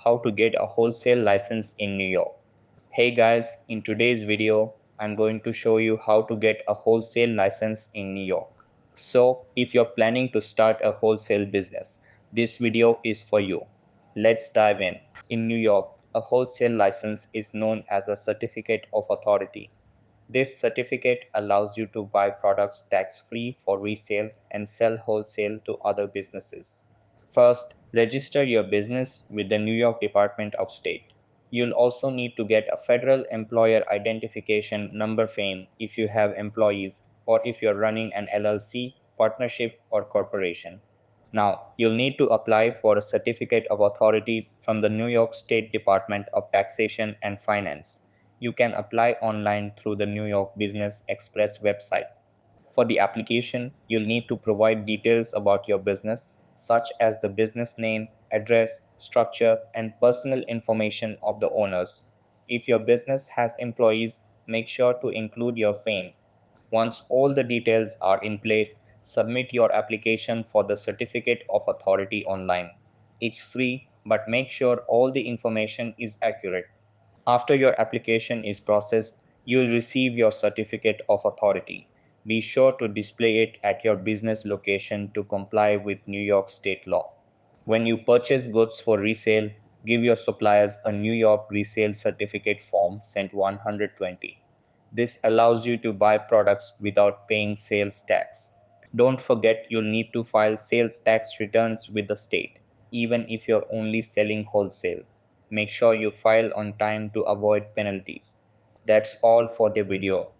how to get a wholesale license in New York. Hey guys, in today's video, I'm going to show you how to get a wholesale license in New York. So, if you're planning to start a wholesale business, this video is for you. Let's dive in. In New York, a wholesale license is known as a certificate of authority. This certificate allows you to buy products tax-free for resale and sell wholesale to other businesses. First, register your business with the New York Department of State. You'll also need to get a federal employer identification number FAME if you have employees or if you're running an LLC, partnership, or corporation. Now, you'll need to apply for a certificate of authority from the New York State Department of Taxation and Finance. You can apply online through the New York Business Express website. For the application, you'll need to provide details about your business, such as the business name, address, structure, and personal information of the owners. If your business has employees, make sure to include your FAME. Once all the details are in place, submit your application for the Certificate of Authority online. It's free, but make sure all the information is accurate. After your application is processed, you'll receive your Certificate of Authority. Be sure to display it at your business location to comply with New York state law. When you purchase goods for resale, give your suppliers a New York Resale Certificate form sent 120. This allows you to buy products without paying sales tax. Don't forget you'll need to file sales tax returns with the state, even if you're only selling wholesale. Make sure you file on time to avoid penalties. That's all for the video.